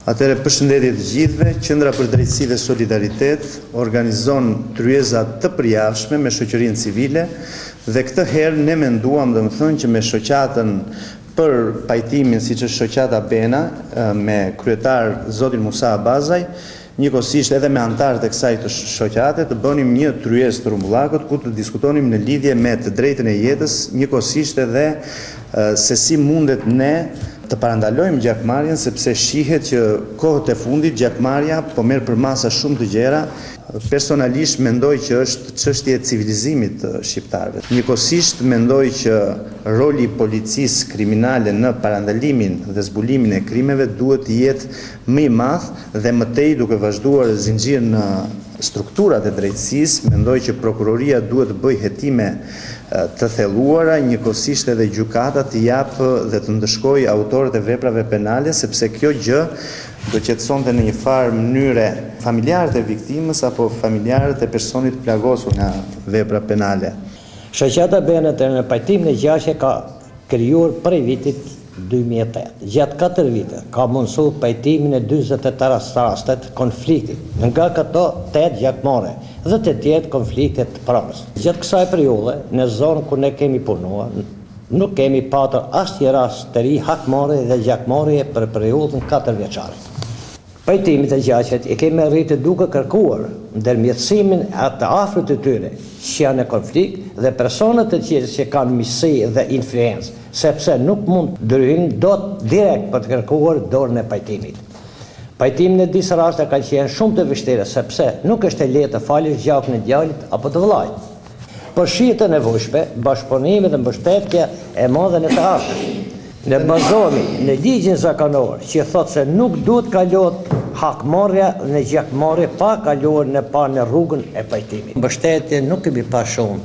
Atëre, përshëndetje të gjithëve, Qendra për Drejtësi dhe Solidaritet organizon tryeza të përjavshme me shoqërinë civile dhe këtë herë ne menduam domethënë që me shoqatën për pajtimin siç është shoqata Bena me kryetar zotin Musa Abazaj, njëkohësisht edhe me anëtarët e kësaj të shoqate të bënim një tryezë të rrumbullakut ku të diskutonim në lidhje me të drejtën e jetës, njëkohësisht edhe se si mundet ne të parandalojmë gjakmarrjen, sepse shihet që kohët e fundit gjakmarrja po merr përmasa shumë të gjëra. Personalisht mendoj që është çështje e civilizimit të shqiptarëve. Njëkohësisht mendoj që roli i policisë kriminale në parandalimin dhe zbulimin e krimeve duhet të jetë më i madh dhe më tej duke vazhduar zinxhir në strukturat e drejtësisë, mendoj që prokuroria duhet të bëjë hetime të thelluara, njëkohësisht edhe gjykata të japë dhe të ndëshkojë autorët e veprave penale, sepse kjo gjë do qetësonte në një farë mënyre familjarët e viktimës apo familjarët e personit plagosur nga vepra penale. Shoqata Bena në pajtimin e gjashtë ka krijuar prej vitit 2008. Gjatë 4 vite ka mundsuar pajtimin e 48 rastet konfliktit, nga këto 8 gjakmarrje dhe të tjerë konflikte të pronës. Gjatë kësaj periudhe, në zonën ku ne kemi punuar, nuk kemi patur asnjë rast të ri hakmarrje dhe gjakmarrje për periudhën 4 vjeçare. Pajtimit e gjashtë i kemi arritur duke kërkuar ndërmjetësimin të afërt të tyre që janë në konflikt dhe personat të tjerë që kanë miqësi dhe influencë, sepse nuk mund të ndryhim dot direkt për të kërkuar dorën e pajtimit. Pajtimi në disa raste ka qenë shumë të vështirë sepse nuk është e lehtë të falësh gjakun e djalit apo të vëllait. Por shihet e nevojshme bashkëpunimi dhe mbështetja e madhe në të ardhmen. Ne bazohemi në ligjin zakonor që thotë se nuk duhet kalohet hakmarrja në gjakmarrje pa kaluar në rrugën e pajtimit. Mbështetje nuk kemi pas shumë,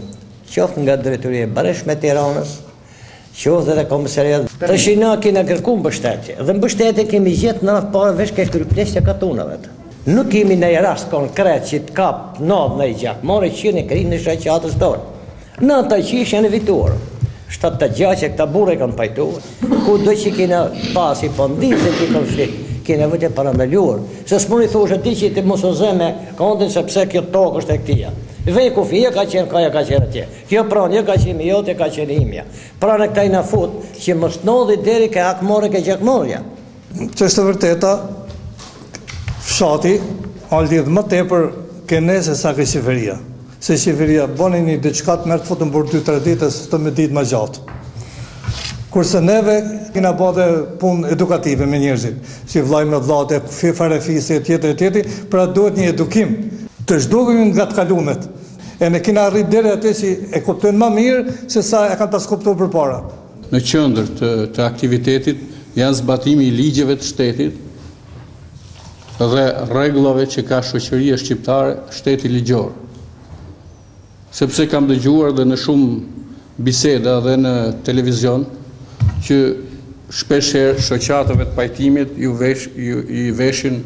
qoftë nga drejtoria e Breshme e Tiranës, qoftë edhe komisaria. Tash na kemi kërkuar mbështetje dhe mbështetje kemi gjetë në radhë parë veç ke kryplesja katunave. Nuk kemi në rast konkret që të kap në gjakmarrje që në krinë në shoqatës tonë. Në ata që ishin evituar. 7 gjaqe këta burre kanë pajtuar, ku do që kena pasi po ndihse të konflikt, kena vëtë parandaluar, se s'muni thoshe ti që ti mos o zeme, kontin sepse kjo tokë është e këtia. Vej kufia ka qenë kaja ka qenë atje, kjo pranë ka qenë jote, ka qenë imja. Pra në këta i në fut, që mos nodhi deri ke hakmarrje ke gjakmarrja. Që është të vërteta, fshati a lidhë më tepër ke ne se sa ke qeveria. Se qeveria boni një diçka të merë të futën për 2-3 ditë së të me ditë më gjatë. Kurse neve kina bade punë edukative me njerëzit, si vllaj me vllate, farefisi e tjetër, pra duhet një edukim të zhdukemi nga të kalumet. E ne kina arrit deri atë që e kuptojnë më mirë se sa e kanë pas kuptuar përpara. Në qendër të aktivitetit janë zbatimi i ligjeve të shtetit dhe rregullave që ka shoqëria shqiptare, shteti ligjor. Sepse kam dëgjuar dhe në shumë biseda dhe në televizion që shpeshherë shoqatave të pajtimit i veshin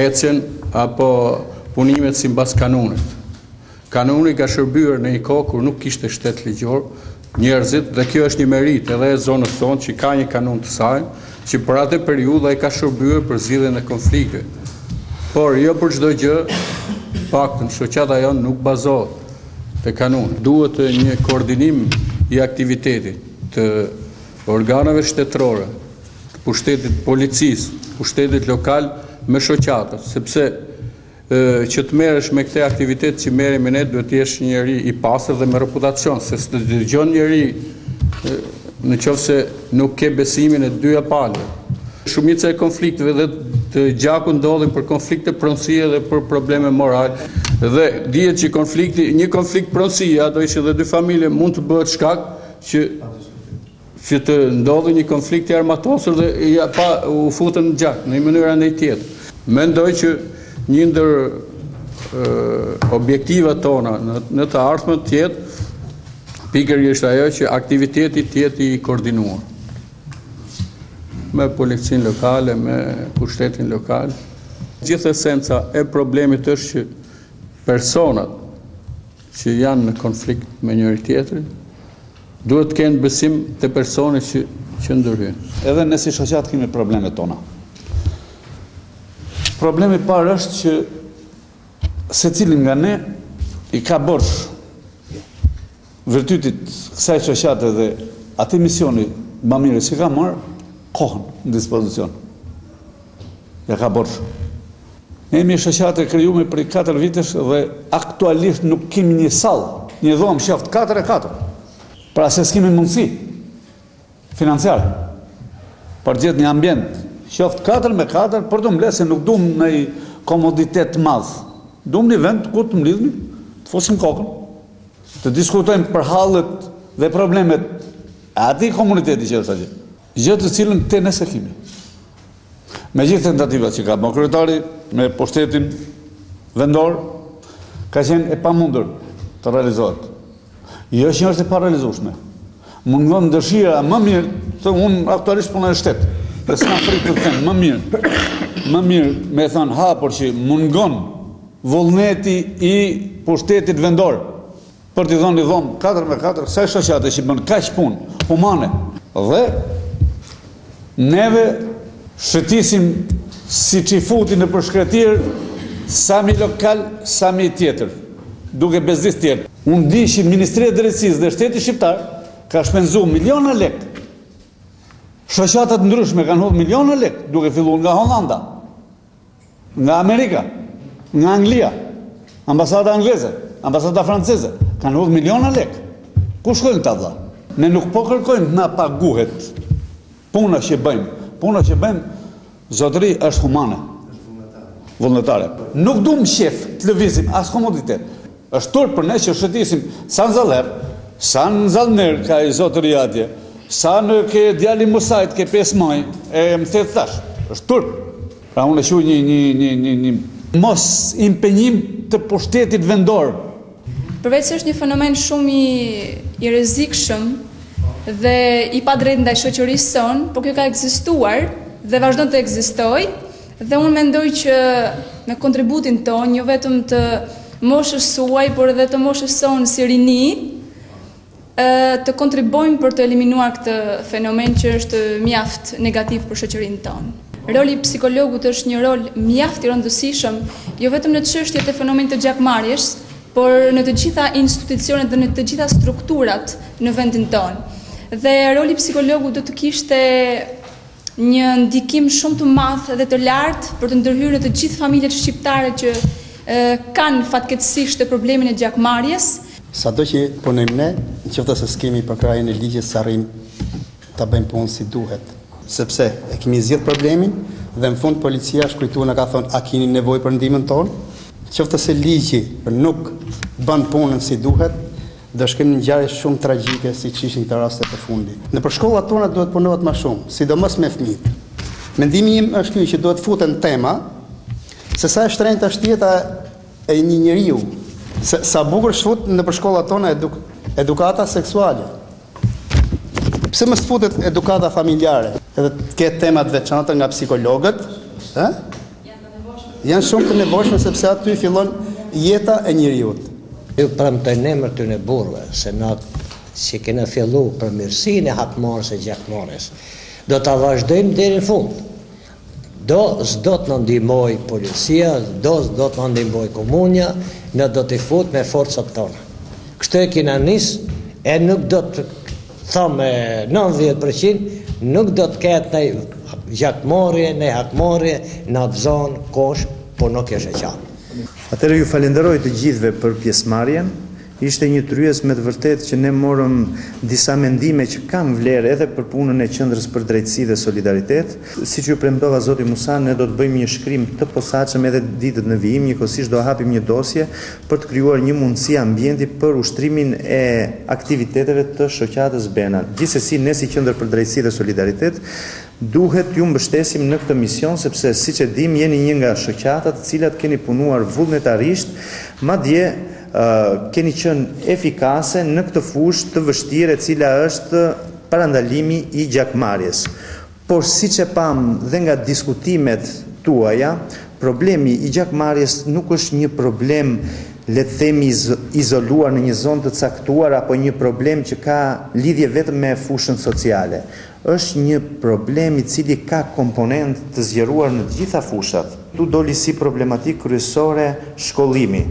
ecjen apo punimet sipas kanunit. Kanuni ka shërbyer në një kohë kur nuk kishte shtet ligjor njerëzit dhe kjo është një merit edhe e zonës tonë që ka një kanun të saj që për atë periudhë ai ka shërbyer për zgjidhjen e konflikteve. Por jo për çdo gjë paktën shoqata jonë nuk bazohet te kanuni. Duhet një koordinim i aktivitetit të organeve shtetërore, të pushtetit policisë, pushtetit lokal me shoqatët, sepse që të merresh me këtë aktivitet që merremi ne duhet të jesh njëri i pastër dhe me reputacion, se të dëgjon njëri në qoftë se nuk ke besimin e dyja palëve. Shumica e konflikteve dhe të gjaku ndodhin për konflikte pronësie dhe për probleme morale. Dhe dihet që një konflikt pronësie, ato ishin edhe 2 familje, mund të bëhet shkak që të ndodhi një konflikt i armatosur dhe pa u futën në gjak në një mënyrë ndaj tjetër. Mendoj që një ndër objektivat tona në të ardhmen të jetë pikërisht ajo që aktiviteti të jetë i koordinuar me policinë lokale, me pushtetin lokal. Gjithë esenca e problemit është që personat që janë në konflikt me njëri tjetrin duhet të kenë besim te personi që ndërhyn. Edhe ne si shoqat kemi problemet tona. Problemi parë është që secili nga ne i ka borxh vërtytit kësaj shoqate dhe atij misioni bamirë që ka marrë kohën në dispozicion. Ja ka borxh. Ne jemi shoqate krijuar për 4 vitesh dhe aktualisht nuk kemi një sallë, një dhomë qoftë 4x4. Pra se s'kemi mundësi financiare për gjithë një ambient qoftë 4x4 për të mbledhur se nuk duam në komoditet të madh. Duam një vend ku të mlidhemi, të fosim kokën, të diskutojmë për hallet dhe problemet e atij komuniteti që është atje. Gjë të cilën te ne se kemi. Me gjithë tentativat që ka bërë kryetari me pushtetin vendor, ka qenë e pamundur të realizohet. Jo që është e parealizueshme. Mungon dëshira më mirë, se unë aktualisht punoj në shtet, dhe s'kam frikë të them, më mirë me thënë hapur që mungon vullneti i pushtetit vendor për t'i dhënë një dhomë 4x4, sa shoqate që bën kaq punë humane. Dhe neve shëtisim si që i futi në përshkretir sa mi lokal, sa mi tjetër, duke bezdis tjetër. Unë di që Ministria e Drejtësisë dhe Shteti Shqiptar ka shpenzu miliona lek. Shoqatat ndryshme kanë hodhur miliona lek, duke filluar nga Hollanda, nga Amerika, nga Anglia, ambasada angleze, ambasada franceze, kanë hodhur miliona lek. Ku shkojnë këta vëlla? Ne nuk po kërkojmë na paguhet puna që bëjmë. Puna që bëjmë zotëri është humane, vullnetare. Nuk duam shef të lëvizim as komoditet. Është turp për ne që shëtisim sa në Zaller, sa në Zallner ka i zotëri atje, sa në ke djali Musajt, ke 5 maj, e më thetë thash, është turp. Pra unë e shuj një mos impenjim të pushtetit vendor. Përveç se është një fenomen shumë i rrezikshëm dhe i padrejtë ndaj shoqërisë sonë, por kjo ka ekzistuar dhe vazhdon të ekzistojë, dhe unë mendoj që me kontributin tonë, jo vetëm të moshës suaj, por edhe të moshës sonë si rini, të kontribojmë për të eliminuar këtë fenomen që është mjaft negativ për shoqërinë tonë. Roli i psikologut është një rol mjaft i rëndësishëm, jo vetëm në çështjet e fenomenit të gjakmarrjes, por në të gjitha institucionet dhe në të gjitha strukturat në vendin tonë. Dhe roli i psikologut do të kishte një ndikim shumë të madh dhe të lartë për të ndërhyrë në të gjithë familjet shqiptare që kanë fatkeqësisht të problemin e gjakmarrjes. Sado që punojmë ne, nëse se s'kemi për krajën e ligjit sa arrim ta bëjmë punën si duhet, sepse e kemi zgjidhur problemin dhe në fund policia shkruajtua na ka thonë a keni nevojë për ndihmën tonë. Nëse se ligji nuk bën punën si duhet, do shkojmë në ngjarje shumë tragjike siç ishin këto raste të fundit. Në shkollat tona duhet punohet më shumë, sidomos me fëmijët. Mendimi im është ky që duhet futen tema se sa e shtrenjtë është jeta e një njeriu. Sa bukur shfut në shkollat tona edukata seksuale. Pse mos futet edukata familjare? Edhe të ketë tema të veçanta nga psikologët, ë? Janë shumë të nevojshme sepse aty fillon jeta e njeriut. Ju premtojnë emër të në burve, se na që kena fillu për mirësinë e hakmarrjes e gjakmarrjes, do ta vazhdojmë deri në fund. S'do të na ndihmoj policia, s'do të na ndihmoj komunia, ne do të fut me forcat tona. Kështu e kena nis, e nuk do të thamë 90%, nuk do të ketë në gjakmarrje, në hakmarrje, në atë zonë kosh, por nuk është e qartë. Atëherë ju falenderoj të gjithëve për pjesëmarrjen. Ishte një tryezë me të vërtetë që ne morëm disa mendime që kanë vlerë edhe për punën e Qendrës për Drejtësi dhe Solidaritet. Siç ju premtova zoti Musa, ne do të bëjmë një shkrim të posaçëm edhe ditët në vijim, njëkohësisht do hapim një dosje për të krijuar një mundësi ambienti për ushtrimin e aktiviteteve të shoqatës Bena. Gjithsesi, ne si Qendër për Drejtësi dhe Solidaritet duhet ju mbështesim në këtë mision, sepse siç e dim, jeni një nga shoqatat të cilat keni punuar vullnetarisht, madje keni qenë efikase në këtë fushë të vështirë e cila është parandalimi i gjakmarrjes. Por siç e pam dhe nga diskutimet tuaja, problemi i gjakmarrjes nuk është një problem, le të themi, izoluar në një zonë të caktuar apo një problem që ka lidhje vetëm me fushën sociale. është një problem i cili ka komponent të zgjeruar në të gjitha fushat. Tu doli si problematik kryesore shkollimi.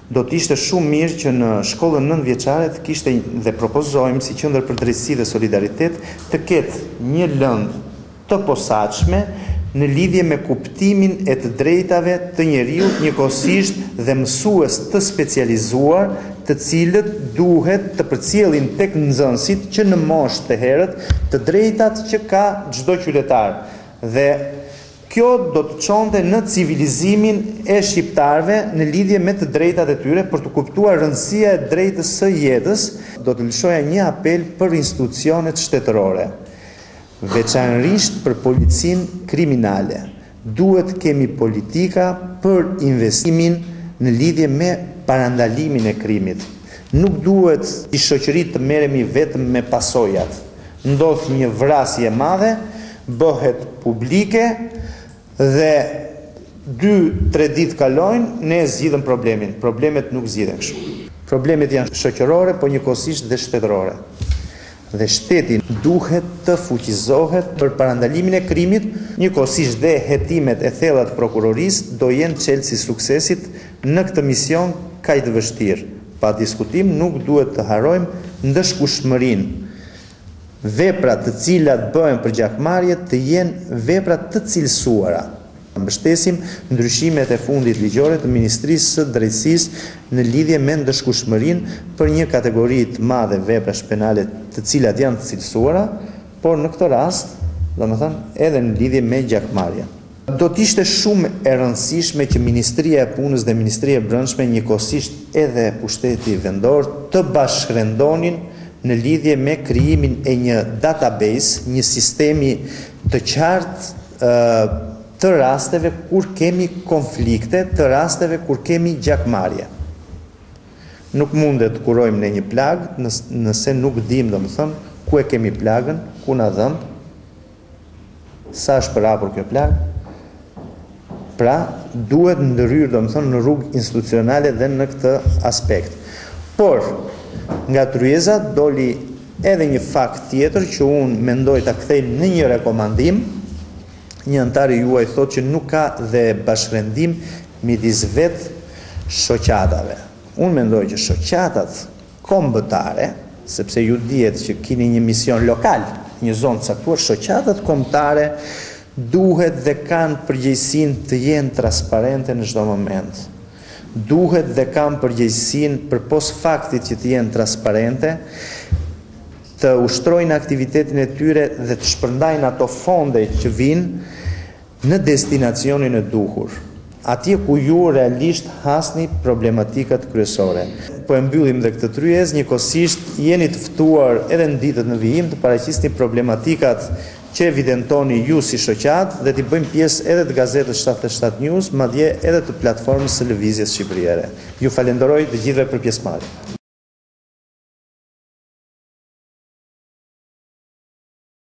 Do të ishte shumë mirë që në shkollën 9-vjeçare të kishte dhe propozojmë si Qendër për Drejtësi dhe Solidaritet të ketë një lëndë të posaçme në lidhje me kuptimin e të drejtave të njeriut, njëkohësisht dhe mësues të specializuar, të cilët duhet të përcjellin tek nxënësit që në moshë të herët të drejtat që ka çdo qytetar. Dhe kjo do të çonte në civilizimin e shqiptarëve në lidhje me të drejtat e tyre për të kuptuar rëndësia e drejtës së jetës. Do të lëshoja një apel për institucionet shtetërore, veçanërisht për policinë kriminale. Duhet kemi politika për investimin në lidhje me parandalimin e krimit. Nuk duhet i shoqërit të merremi vetëm me pasojat. Ndodh një vrasje e madhe, bëhet publike dhe 2-3 ditë kalojnë, ne zgjidhëm problemin. Problemet nuk zgjidhen kështu. Problemet janë shoqërore, po njëkohësisht dhe shtetërore. Dhe shteti duhet të fuqizohet për parandalimin e krimit, njëkohësisht dhe hetimet e thella të prokurorisë do jenë çelësi i suksesit në këtë mision kaq të vështirë. Pa diskutim nuk duhet të harrojmë ndëshkushmërinë. Veprat të cilat bëhen për gjakmarrje të jenë vepra të cilësuara. Mbështesim ndryshimet e fundit ligjore të Ministrisë së Drejtësisë në lidhje me ndëshkushmërinë për një kategori të madhe veprash penale të cilat janë të cilësuara, por në këtë rast, domethënë, edhe në lidhje me gjakmarrjen. Do të ishte shumë e rëndësishme që Ministria e Punës dhe Ministria e Brendshme, njëkohësisht edhe pushteti vendor, të bashkërendonin në lidhje me krijimin e një database, një sistemi të qartë të rasteve kur kemi konflikte, të rasteve kur kemi gjakmarrje. Nuk mundet të kurojmë në një plagë nëse nuk dim, domethënë, ku e kemi plagën, ku na dhëmb, sa është përhapur kjo plagë. Pra, duhet ndërhyrë, domethënë, në rrugë institucionale dhe në këtë aspekt. Por, nga tryeza doli edhe një fakt tjetër që unë mendoj ta kthej në një rekomandim. Një antar i juaj thotë që nuk ka dhe bashkërendim midis vetë shoqatave. Unë mendoj që shoqatat kombëtare, sepse ju dihet që keni një mision lokal, një zonë caktuar, shoqatat kombëtare duhet dhe kanë përgjegjësinë të jenë transparente në çdo moment. Duhet dhe kanë përgjegjësinë përpos faktit që të jenë transparente, të ushtrojnë aktivitetin e tyre dhe të shpërndajnë ato fonde që vinë në destinacionin e duhur, atje ku ju realisht hasni problematikat kryesore. Po e mbyllim dhe këtë tryezë, njëkohësisht jeni të ftuar edhe në ditët në vijim të paraqisni problematikat që evidentoni ju si shoqat dhe t'i bëjmë pjesë edhe të gazetës 77 News, madje edhe të platformës së lëvizjes shqipëriere. Ju falenderoj të gjithëve për pjesëmarrje.